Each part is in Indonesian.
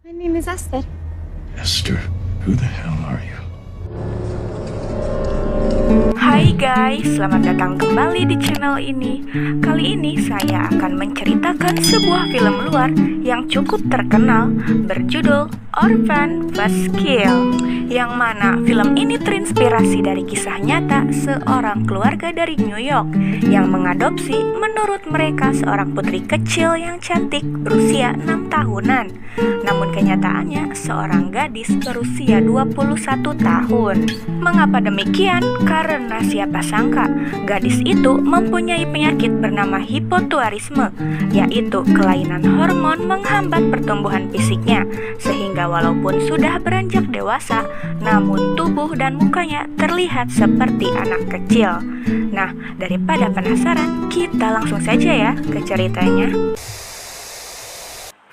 My name is Esther. Esther, who the hell are you? Hai guys, selamat datang kembali di channel ini. Kali ini saya akan menceritakan sebuah film luar yang cukup terkenal berjudul Orphan First Kill, yang mana film ini terinspirasi dari kisah nyata seorang keluarga dari New York yang mengadopsi menurut mereka seorang putri kecil yang cantik berusia 6 tahunan. Namun kenyataannya seorang gadis berusia 21 tahun. Mengapa demikian? Karena siapa sangka gadis itu mempunyai penyakit bernama hipotuarisme, yaitu kelainan hormon menghambat pertumbuhan fisiknya, sehingga walaupun sudah beranjak dewasa, namun tubuh dan mukanya terlihat seperti anak kecil. Nah, daripada penasaran, kita langsung saja ya ke ceritanya.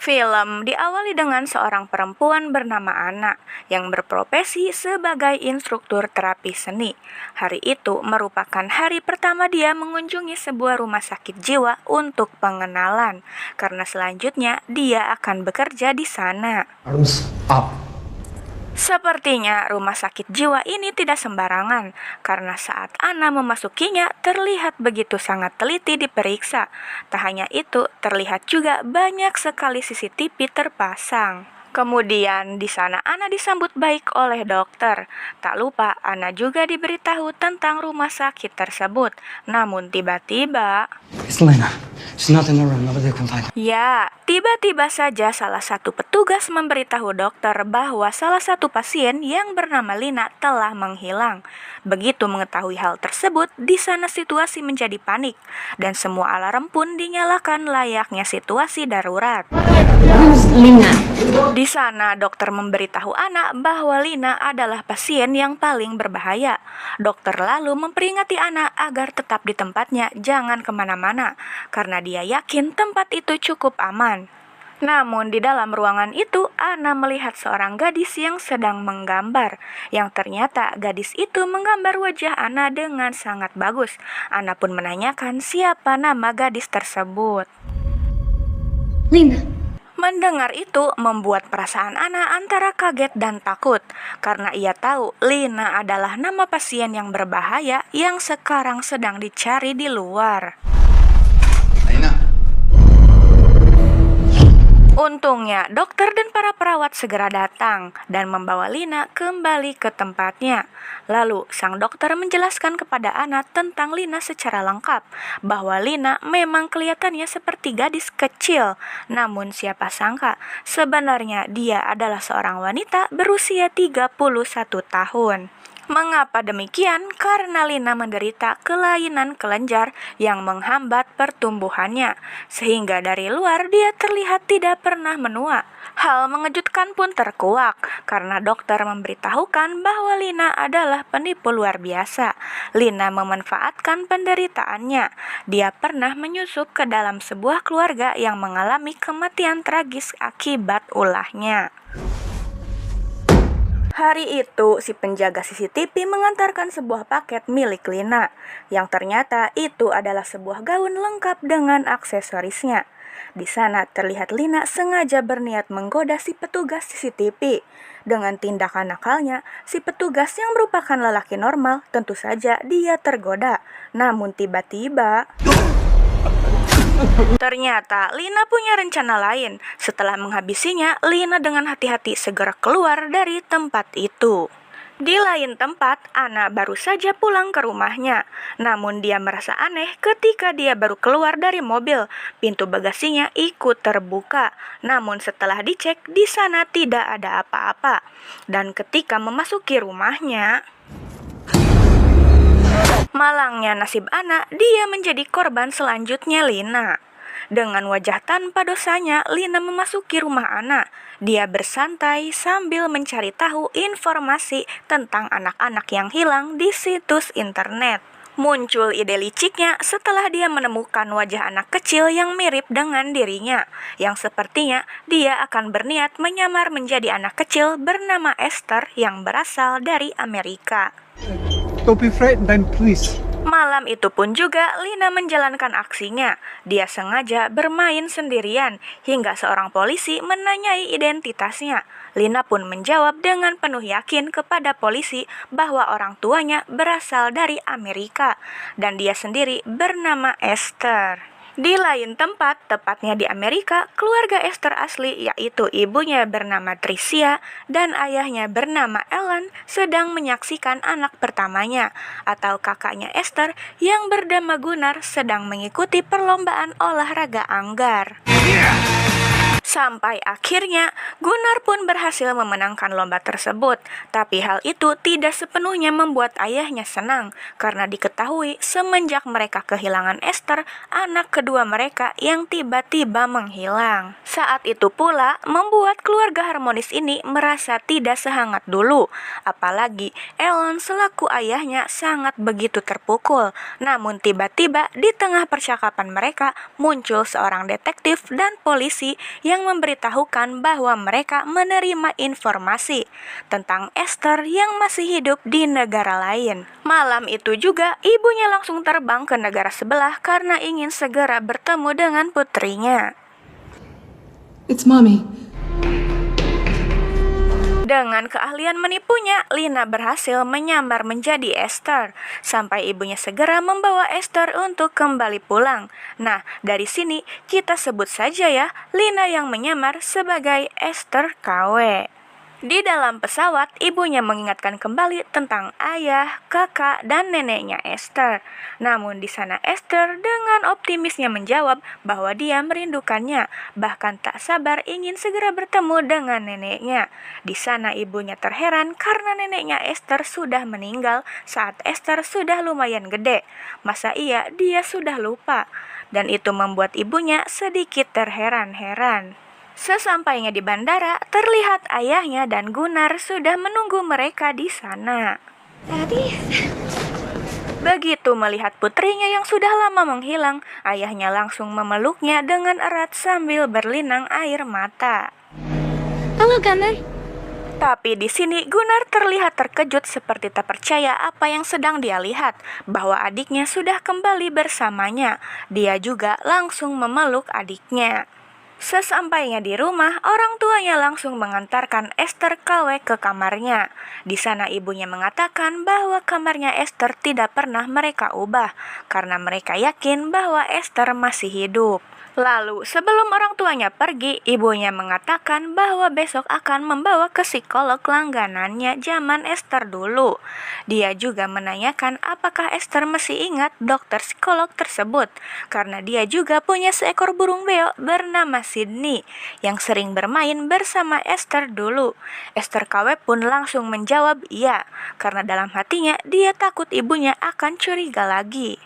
Film diawali dengan seorang perempuan bernama Anna yang berprofesi sebagai instruktur terapi seni. Hari itu merupakan hari pertama dia mengunjungi sebuah rumah sakit jiwa untuk pengenalan, karena selanjutnya dia akan bekerja di sana. Arms up. Sepertinya rumah sakit jiwa ini tidak sembarangan, karena saat Anna memasukinya terlihat begitu sangat teliti diperiksa. Tak hanya itu, terlihat juga banyak sekali CCTV terpasang. Kemudian di sana Anna disambut baik oleh dokter. Tak lupa Anna juga diberitahu tentang rumah sakit tersebut. Namun tiba-tiba, It's Lena. She's not in the room. Nobody can find her. ya, tiba-tiba saja salah satu petugas memberitahu dokter bahwa salah satu pasien yang bernama Lina telah menghilang. Begitu mengetahui hal tersebut, di sana situasi menjadi panik dan semua alarm pun dinyalakan layaknya situasi darurat. Who's Lina? Di sana dokter memberitahu Ana bahwa Lina adalah pasien yang paling berbahaya. Dokter lalu memperingati Ana agar tetap di tempatnya, jangan kemana-mana, karena dia yakin tempat itu cukup aman. Namun di dalam ruangan itu, Ana melihat seorang gadis yang sedang menggambar, yang ternyata gadis itu menggambar wajah Ana dengan sangat bagus. Ana pun menanyakan siapa nama gadis tersebut. Lina. Mendengar itu membuat perasaan Ana antara kaget dan takut, karena ia tahu Lina adalah nama pasien yang berbahaya yang sekarang sedang dicari di luar. Lena. Untungnya, dokter dan para perawat segera datang dan membawa Lina kembali ke tempatnya. Lalu, sang dokter menjelaskan kepada Ana tentang Lina secara lengkap, bahwa Lina memang kelihatannya seperti gadis kecil. Namun siapa sangka, sebenarnya dia adalah seorang wanita berusia 31 tahun. Mengapa demikian? Karena Lina menderita kelainan kelenjar yang menghambat pertumbuhannya, sehingga dari luar dia terlihat tidak pernah menua. Hal mengejutkan pun terkuak, karena dokter memberitahukan bahwa Lina adalah penipu luar biasa. Lina memanfaatkan penderitaannya. Dia pernah menyusup ke dalam sebuah keluarga yang mengalami kematian tragis akibat ulahnya. Hari itu, si penjaga CCTV mengantarkan sebuah paket milik Lina, yang ternyata itu adalah sebuah gaun lengkap dengan aksesorisnya. Di sana terlihat Lina sengaja berniat menggoda si petugas CCTV. Dengan tindakan nakalnya, si petugas yang merupakan lelaki normal, tentu saja dia tergoda. Namun tiba-tiba, ternyata Lina punya rencana lain. Setelah menghabisinya, Lina dengan hati-hati segera keluar dari tempat itu. Di lain tempat, Ana baru saja pulang ke rumahnya. Namun dia merasa aneh ketika dia baru keluar dari mobil. Pintu bagasinya ikut terbuka. Namun setelah dicek, di sana tidak ada apa-apa. Dan ketika memasuki rumahnya, malangnya nasib Ana, dia menjadi korban selanjutnya Lina. Dengan wajah tanpa dosanya, Lina memasuki rumah Ana. Dia bersantai sambil mencari tahu informasi tentang anak-anak yang hilang di situs internet. Muncul ide liciknya setelah dia menemukan wajah anak kecil yang mirip dengan dirinya, yang sepertinya dia akan berniat menyamar menjadi anak kecil bernama Esther yang berasal dari Amerika. Don't be frightened then, please. Malam itu pun juga Lina menjalankan aksinya. Dia sengaja bermain sendirian hingga seorang polisi menanyai identitasnya. Lina pun menjawab dengan penuh yakin kepada polisi bahwa orang tuanya berasal dari Amerika dan dia sendiri bernama Esther. Di lain tempat, tepatnya di Amerika, keluarga Esther asli yaitu ibunya bernama Tricia dan ayahnya bernama Ellen sedang menyaksikan anak pertamanya atau kakaknya Esther yang bernama Gunnar sedang mengikuti perlombaan olahraga anggar. Sampai akhirnya Gunnar pun berhasil memenangkan lomba tersebut. Tapi hal itu tidak sepenuhnya membuat ayahnya senang karena diketahui semenjak mereka kehilangan Esther, anak kedua mereka yang tiba-tiba menghilang. Saat itu pula membuat keluarga harmonis ini merasa tidak sehangat dulu. Apalagi Ellen selaku ayahnya sangat begitu terpukul. Namun tiba-tiba di tengah percakapan mereka muncul seorang detektif dan polisi yang memberitahukan bahwa mereka menerima informasi tentang Esther yang masih hidup di negara lain. Malam itu juga ibunya langsung terbang ke negara sebelah karena ingin segera bertemu dengan putrinya. It's mommy. Dengan keahlian menipunya, Lina berhasil menyamar menjadi Esther, sampai ibunya segera membawa Esther untuk kembali pulang. Nah, dari sini kita sebut saja ya, Lina yang menyamar sebagai Esther KW. Di dalam pesawat, ibunya mengingatkan kembali tentang ayah, kakak, dan neneknya Esther. Namun di sana Esther dengan optimisnya menjawab bahwa dia merindukannya, bahkan tak sabar ingin segera bertemu dengan neneknya. Di sana ibunya terheran karena neneknya Esther sudah meninggal saat Esther sudah lumayan gede. Masa iya dia sudah lupa? Dan itu membuat ibunya sedikit terheran-heran. Sesampainya di bandara, terlihat ayahnya dan Gunnar sudah menunggu mereka di sana. Daddy? Begitu melihat putrinya yang sudah lama menghilang, ayahnya langsung memeluknya dengan erat sambil berlinang air mata. Halo, Gunnar. Tapi di sini Gunnar terlihat terkejut seperti tak percaya apa yang sedang dia lihat, bahwa adiknya sudah kembali bersamanya. Dia juga langsung memeluk adiknya. Sesampainya di rumah, orang tuanya langsung mengantarkan Esther KW ke kamarnya. Di sana ibunya mengatakan bahwa kamarnya Esther tidak pernah mereka ubah, karena mereka yakin bahwa Esther masih hidup. Lalu sebelum orang tuanya pergi, ibunya mengatakan bahwa besok akan membawa ke psikolog langganannya zaman Esther dulu. Dia juga menanyakan apakah Esther masih ingat dokter psikolog tersebut, karena dia juga punya seekor burung beo bernama Sydney yang sering bermain bersama Esther dulu. Esther KW pun langsung menjawab iya, karena dalam hatinya dia takut ibunya akan curiga lagi.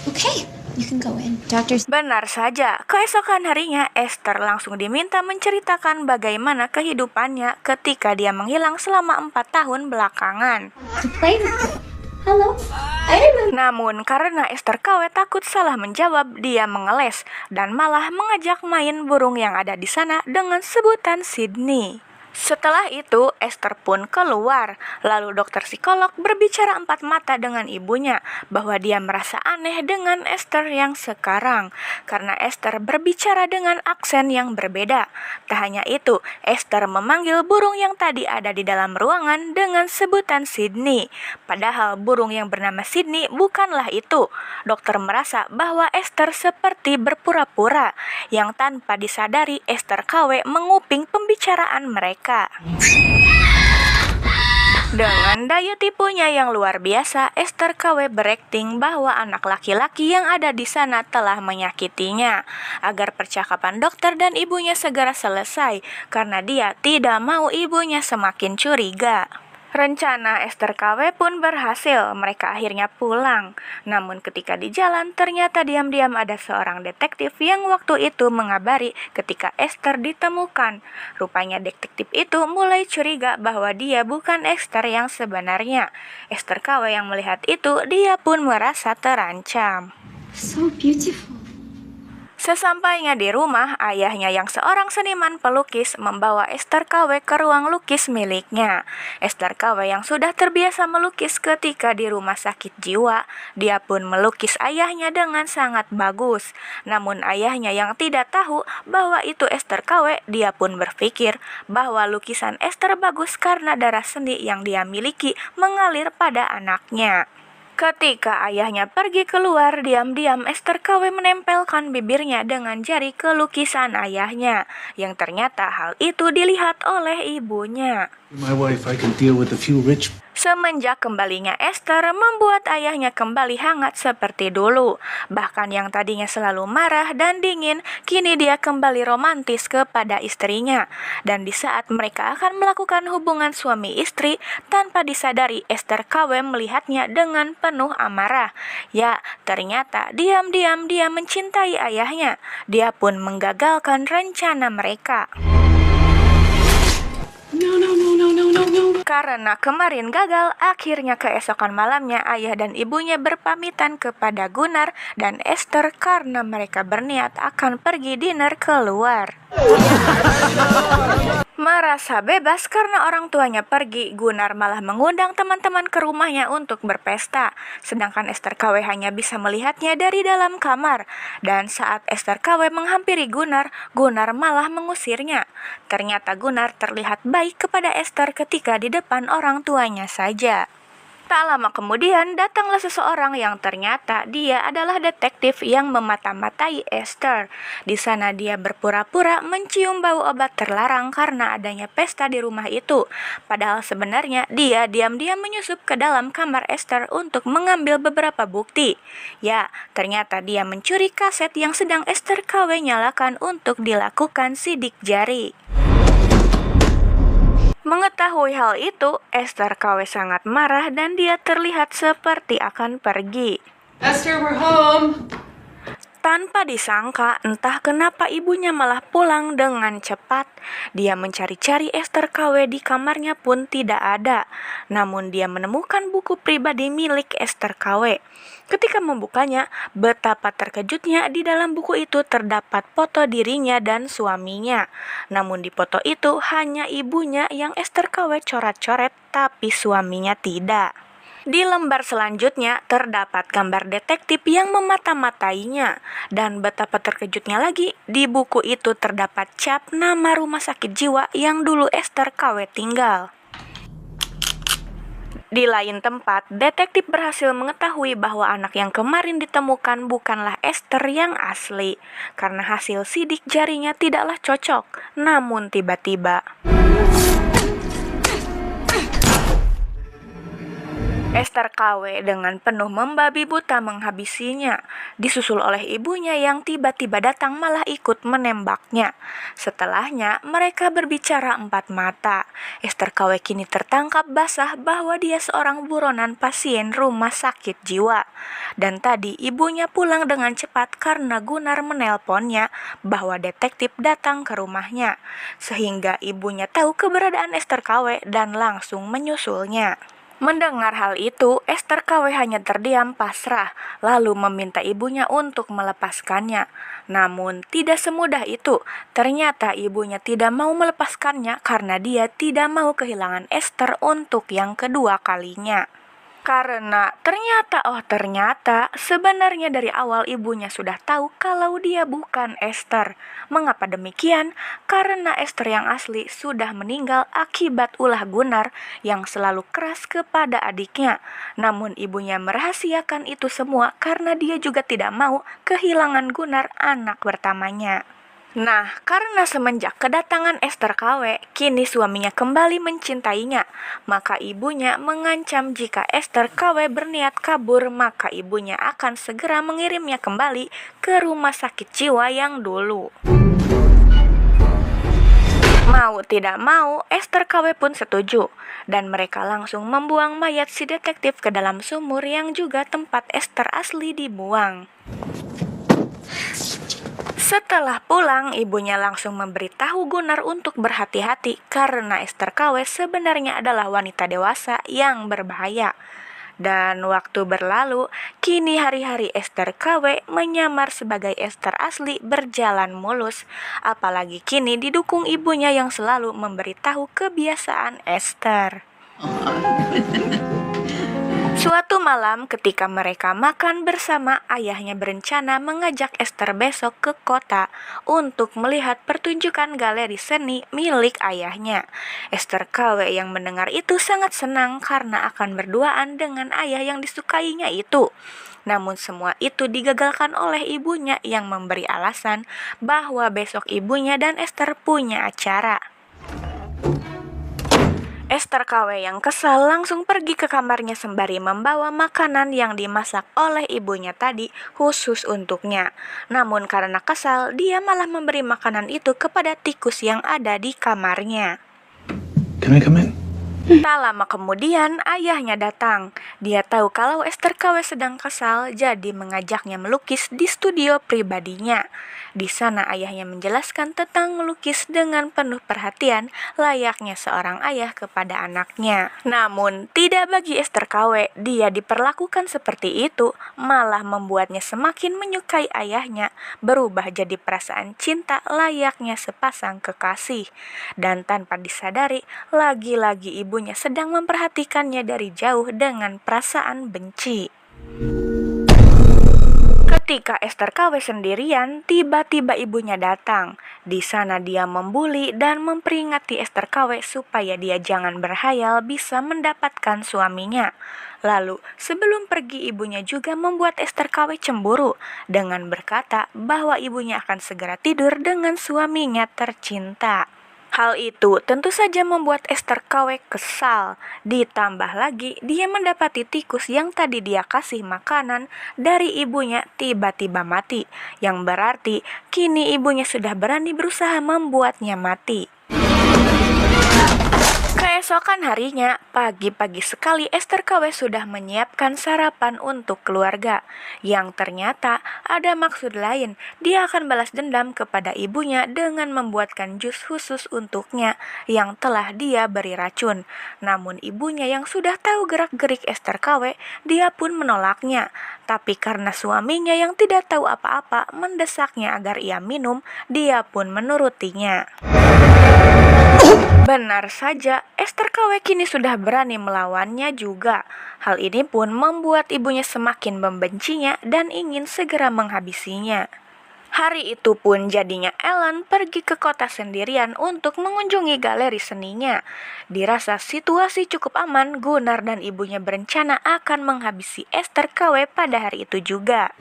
Okay, you can go in. Doctor's... Benar saja, keesokan harinya Esther langsung diminta menceritakan bagaimana kehidupannya ketika dia menghilang selama 4 tahun belakangan. To play with. Hello? I remember. Namun karena Esther KW takut salah menjawab, dia mengeles dan malah mengajak main burung yang ada di sana dengan sebutan Sydney. Setelah itu, Esther pun keluar. Lalu dokter psikolog berbicara empat mata dengan ibunya bahwa dia merasa aneh dengan Esther yang sekarang, karena Esther berbicara dengan aksen yang berbeda. Tak hanya itu, Esther memanggil burung yang tadi ada di dalam ruangan dengan sebutan Sydney. Padahal burung yang bernama Sydney bukanlah itu. Dokter merasa bahwa Esther seperti berpura-pura, yang tanpa disadari Esther KW menguping pembicaraan mereka. Dengan daya tipunya yang luar biasa, Esther KW berakting bahwa anak laki-laki yang ada di sana telah menyakitinya, agar percakapan dokter dan ibunya segera selesai, karena dia tidak mau ibunya semakin curiga. Rencana Esther KW pun berhasil, mereka akhirnya pulang. Namun ketika di jalan, ternyata diam-diam ada seorang detektif yang waktu itu mengabari ketika Esther ditemukan. Rupanya detektif itu mulai curiga bahwa dia bukan Esther yang sebenarnya. Esther KW yang melihat itu, dia pun merasa terancam. So beautiful. Sesampainya di rumah, ayahnya yang seorang seniman pelukis membawa Esther KW ke ruang lukis miliknya. Esther KW yang sudah terbiasa melukis ketika di rumah sakit jiwa, dia pun melukis ayahnya dengan sangat bagus. Namun ayahnya yang tidak tahu bahwa itu Esther KW, dia pun berpikir bahwa lukisan Esther bagus karena darah seni yang dia miliki mengalir pada anaknya. Ketika ayahnya pergi keluar, diam-diam Esther KW menempelkan bibirnya dengan jari ke lukisan ayahnya, yang ternyata hal itu dilihat oleh ibunya. My wife, I can deal with a few rich. Semenjak kembalinya Esther membuat ayahnya kembali hangat seperti dulu. Bahkan yang tadinya selalu marah dan dingin, kini dia kembali romantis kepada istrinya. Dan di saat mereka akan melakukan hubungan suami istri, tanpa disadari Esther KW melihatnya dengan penuh amarah. Ya, ternyata diam-diam dia mencintai ayahnya. Dia pun menggagalkan rencana mereka. Karena kemarin gagal, akhirnya keesokan malamnya ayah dan ibunya berpamitan kepada Gunnar dan Esther karena mereka berniat akan pergi dinner keluar. Merasa bebas karena orang tuanya pergi, Gunnar malah mengundang teman-teman ke rumahnya untuk berpesta. Sedangkan Esther KW hanya bisa melihatnya dari dalam kamar. Dan saat Esther KW menghampiri Gunnar, Gunnar malah mengusirnya. Ternyata Gunnar terlihat baik kepada Esther ketika di depan orang tuanya saja. Tak lama kemudian datanglah seseorang yang ternyata dia adalah detektif yang memata-matai Esther. Di sana dia berpura-pura mencium bau obat terlarang karena adanya pesta di rumah itu. Padahal sebenarnya dia diam-diam menyusup ke dalam kamar Esther untuk mengambil beberapa bukti. Ya, ternyata dia mencuri kaset yang sedang Esther KW nyalakan untuk dilakukan sidik jari. Mengetahui hal itu, Esther KW sangat marah dan dia terlihat seperti akan pergi. Esther, we're home. Tanpa disangka, entah kenapa ibunya malah pulang dengan cepat. Dia mencari-cari Esther KW di kamarnya pun tidak ada. Namun dia menemukan buku pribadi milik Esther KW. Ketika membukanya, betapa terkejutnya di dalam buku itu terdapat foto dirinya dan suaminya. Namun di foto itu hanya ibunya yang Esther KW coret-coret, tapi suaminya tidak. Di lembar selanjutnya terdapat gambar detektif yang memata-matainya. Dan betapa terkejutnya lagi, di buku itu terdapat cap nama rumah sakit jiwa yang dulu Esther KW tinggal. Di lain tempat, detektif berhasil mengetahui bahwa anak yang kemarin ditemukan bukanlah Esther yang asli. Karena hasil sidik jarinya tidaklah cocok, namun tiba-tiba Esther KW dengan penuh membabi buta menghabisinya, disusul oleh ibunya yang tiba-tiba datang malah ikut menembaknya. Setelahnya, mereka berbicara empat mata. Esther KW kini tertangkap basah bahwa dia seorang buronan pasien rumah sakit jiwa. Dan tadi ibunya pulang dengan cepat karena Gunnar menelponnya bahwa detektif datang ke rumahnya. Sehingga ibunya tahu keberadaan Esther KW dan langsung menyusulnya. Mendengar hal itu, Esther KW hanya terdiam pasrah, lalu meminta ibunya untuk melepaskannya. Namun, tidak semudah itu. Ternyata ibunya tidak mau melepaskannya karena dia tidak mau kehilangan Esther untuk yang kedua kalinya. Karena ternyata sebenarnya dari awal ibunya sudah tahu kalau dia bukan Esther. Mengapa demikian? Karena Esther yang asli sudah meninggal akibat ulah Gunnar yang selalu keras kepada adiknya. Namun ibunya merahasiakan itu semua karena dia juga tidak mau kehilangan Gunnar, anak pertamanya. Nah, karena semenjak kedatangan Esther KW, kini suaminya kembali mencintainya. Maka ibunya mengancam jika Esther KW berniat kabur, maka ibunya akan segera mengirimnya kembali ke rumah sakit jiwa yang dulu. Mau tidak mau, Esther KW pun setuju. Dan mereka langsung membuang mayat si detektif ke dalam sumur yang juga tempat Esther asli dibuang. Setelah pulang, ibunya langsung memberitahu Gunnar untuk berhati-hati karena Esther KW sebenarnya adalah wanita dewasa yang berbahaya. Dan waktu berlalu, kini hari-hari Esther KW menyamar sebagai Esther asli berjalan mulus. Apalagi kini didukung ibunya yang selalu memberitahu kebiasaan Esther. Suatu malam ketika mereka makan bersama, ayahnya berencana mengajak Esther besok ke kota untuk melihat pertunjukan galeri seni milik ayahnya. Esther KW yang mendengar itu sangat senang karena akan berduaan dengan ayah yang disukainya itu. Namun semua itu digagalkan oleh ibunya yang memberi alasan bahwa besok ibunya dan Esther punya acara. Esther KW yang kesal langsung pergi ke kamarnya sembari membawa makanan yang dimasak oleh ibunya tadi khusus untuknya. Namun karena kesal, dia malah memberi makanan itu kepada tikus yang ada di kamarnya. Can I come in? Tak lama kemudian ayahnya datang. Dia tahu kalau Esther KW sedang kesal, jadi mengajaknya melukis di studio pribadinya. Di sana ayahnya menjelaskan tentang melukis dengan penuh perhatian layaknya seorang ayah kepada anaknya. Namun tidak bagi Esther KW, dia diperlakukan seperti itu malah membuatnya semakin menyukai ayahnya, berubah jadi perasaan cinta layaknya sepasang kekasih. Dan tanpa disadari, lagi-lagi ibunya sedang memperhatikannya dari jauh dengan perasaan benci. Ketika Esther KW sendirian, tiba-tiba ibunya datang. Di sana dia membuli dan memperingati Esther KW supaya dia jangan berhayal bisa mendapatkan suaminya. Lalu, sebelum pergi ibunya juga membuat Esther KW cemburu dengan berkata bahwa ibunya akan segera tidur dengan suaminya tercinta. Hal itu tentu saja membuat Esther KW kesal. Ditambah lagi, dia mendapati tikus yang tadi dia kasih makanan dari ibunya tiba-tiba mati. Yang berarti, kini ibunya sudah berani berusaha membuatnya mati. Keesokan harinya, pagi-pagi sekali Esther KW sudah menyiapkan sarapan untuk keluarga. Yang ternyata ada maksud lain, dia akan balas dendam kepada ibunya dengan membuatkan jus khusus untuknya yang telah dia beri racun. Namun ibunya yang sudah tahu gerak-gerik Esther KW, dia pun menolaknya. Tapi karena suaminya yang tidak tahu apa-apa mendesaknya agar ia minum, dia pun menurutinya. Benar saja, Esther KW kini sudah berani melawannya juga. Hal ini pun membuat ibunya semakin membencinya dan ingin segera menghabisinya. Hari itu pun jadinya Ellen pergi ke kota sendirian untuk mengunjungi galeri seninya. Dirasa situasi cukup aman, Gunnar dan ibunya berencana akan menghabisi Esther KW pada hari itu juga.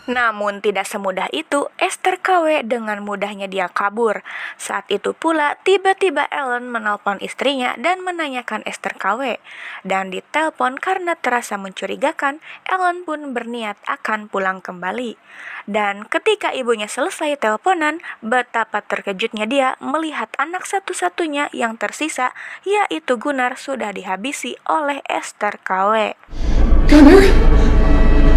Namun tidak semudah itu, Esther KW dengan mudahnya dia kabur. Saat itu pula tiba-tiba Ellen menelpon istrinya dan menanyakan Esther KW. Dan ditelepon karena terasa mencurigakan, Ellen pun berniat akan pulang kembali. Dan ketika ibunya selesai teleponan, betapa terkejutnya dia melihat anak satu-satunya yang tersisa, yaitu Gunnar, sudah dihabisi oleh Esther KW. Gunnar?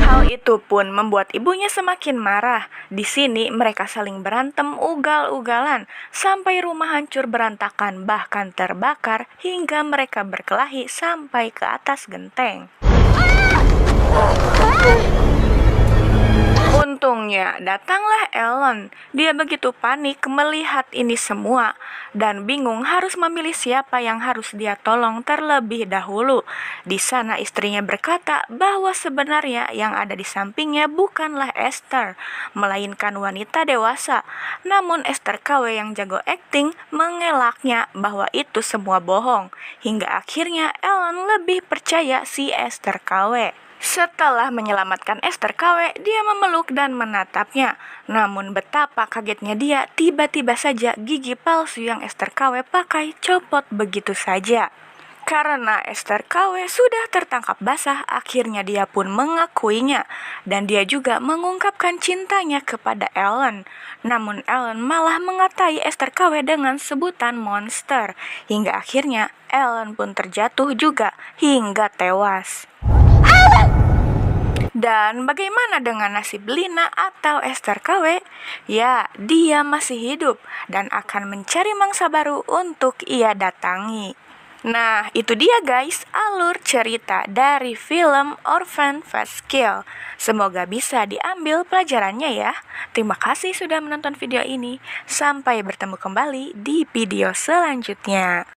Hal itu pun membuat ibunya semakin marah. Di sini mereka saling berantem ugal-ugalan sampai rumah hancur berantakan bahkan terbakar hingga mereka berkelahi sampai ke atas genteng. Untungnya datanglah Ellen. Dia begitu panik melihat ini semua dan bingung harus memilih siapa yang harus dia tolong terlebih dahulu. Di sana istrinya berkata bahwa sebenarnya yang ada di sampingnya bukanlah Esther, melainkan wanita dewasa. Namun Esther KW yang jago akting mengelaknya bahwa itu semua bohong. Hingga akhirnya Ellen lebih percaya si Esther KW. Setelah menyelamatkan Esther KW, dia memeluk dan menatapnya. Namun betapa kagetnya dia, tiba-tiba saja gigi palsu yang Esther KW pakai copot begitu saja. Karena Esther KW sudah tertangkap basah, akhirnya dia pun mengakuinya. Dan dia juga mengungkapkan cintanya kepada Ellen. Namun Ellen malah mengatai Esther KW dengan sebutan monster. Hingga akhirnya Ellen pun terjatuh juga hingga tewas. Dan bagaimana dengan nasib Lina atau Esther KW? Ya, dia masih hidup dan akan mencari mangsa baru untuk ia datangi. Nah, itu dia guys, alur cerita dari film Orphan Fast Kill. Semoga bisa diambil pelajarannya ya. Terima kasih sudah menonton video ini. Sampai bertemu kembali di video selanjutnya.